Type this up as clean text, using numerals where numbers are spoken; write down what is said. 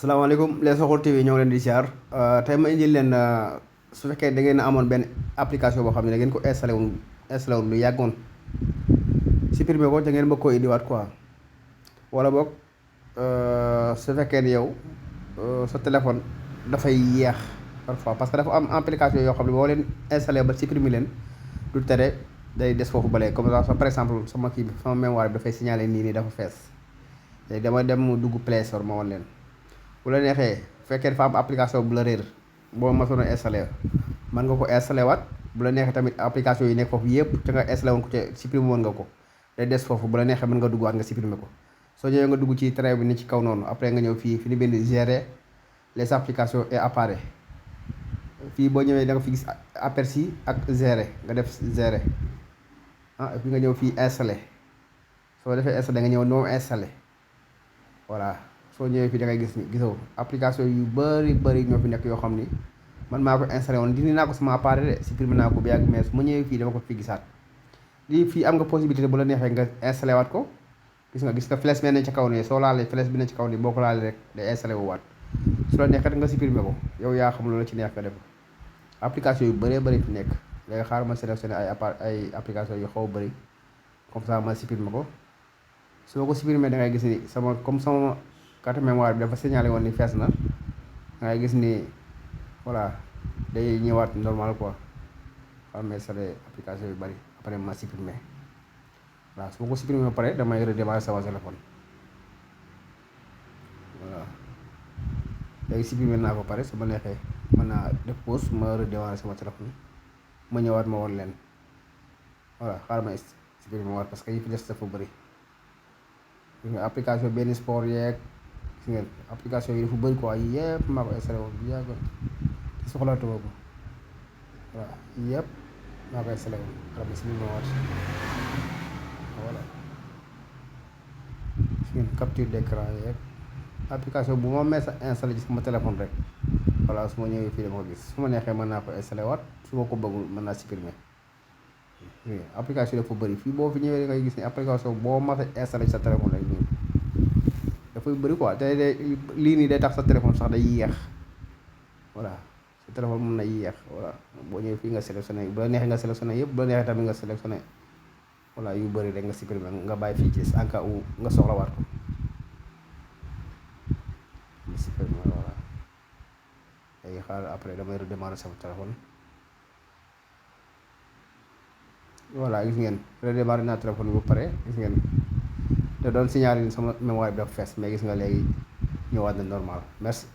salaamaaleykum les Soxor TV ñoo ngi leen di ziar tey ma indil leen su fekkee da ngeen amoon benn application boo xam ne da ngeen ko installé woon lu yàggoon supprimer ko te ngeen bëgg koo indiwaat quoi wala boog su fekkee ne yow sa téléphone dafay yeex parfois parce que dafa am application yoo xam ne boo leen installé ba supprimer leen du tere day des foofu balee comme ça par exemple sama kii bi sama mémoire bi dafay signaler nii dafa fees léegi dama dem dugg Play Store ma woon leen. bu la neexee bu fekkee dafa am application bu la réer boo masoon a installé mën nga ko installé waat bu la neexee tamit application yi nekk foofu yëpp ca nga installé woon ko te supprimer woon nga ko day des foofu bu la neexee mën nga dugg waat nga supprimer ko soo ñëwee nga dugg ci trait bi ni ci kaw noonu après nga ñëw fii fi ni bind gérer les applications et appareils fii boo ñëwee da nga fi gis aperçu ak gérer nga def gérer fi nga ñëw fii installé soo defee installé nga ñëw non installé voilà. soo ñëwee fii da ngay gis ni gisoo application yu bëri ñoo fi nekk yoo xam ni man maa ko installé woon dindi naa ko sama appareil de supprimer naa ko bu yàgg mais su ma ñëwee fii dama ko fi gisaat lii fii am nga possibilité bu la neexee nga installé waat ko gis nga flèche bi ne ci kaw nii soo laalee flèche bi ne ci kaw nii boo ko laalee rek day installé wu waat su la neexee nga supprimer ko yow yaa xam loolu ci neex nga def application yu bëri fi nekk léegi xaaral ma sélectionné ay application yu xaw bëri comme ça ma supprimer ko su ma ko supprimer da ngay gis ni sama carte mémoire bi dafa signalé woon ni fees na ngay gis ni voilà day ñëwaat normal quoi xam nga installé application yu bari après ma supprimer voilà su ma ko supprimer ba pare damay redémarrer sama téléphone voilà léegi supprimer naa ko pare su ma neexee mën naa def pause ma redémarrer sama téléphone ma ñëwaat ma woon leen voilà xaaral ma supprimer waat parce que yi fi des dafa bëri application benn sport yeeg gis ngeen application yi dafa bëri quoi yëpp maa ko installé woon bu yàggoon te soxlaatuma ko voilà yëpp maa ko installé woon xam nga si biir ma waat voilà gis ngeen capture d'écran yeeg application bu ma mës a installé ci sama téléphone rek voilà su ma ñëwee fii dama ko gis su ma neexee mën naa ko installé waat su ma ko bëggul mën naa supprimer application dafa bëri fii boo fi ñëwee ngay gis ni application boo mës a installé ci sa téléphone rek nii dafay bëri quoi te lii nii day tax sa téléphone sax day yéex voilà sa téléphone mën na yéex voilà boo ñëwee fii nga sélectionné bu la neexee nga sélectionné yëpp bu la neexee tamit nga sélectionné voilà yu bëri rek nga supprimer nga bàyyi fii ci en cas où nga soxlawaat ko nga supprimer voilà léegi xaaral après damay redémarrer sama téléphone voilà gis ngeen redémarrer naa téléphone bi ba pare gis ngeen te doon signaler sama mémoire bi dafa fees mais gis nga léegi ñëwaat na normal merci.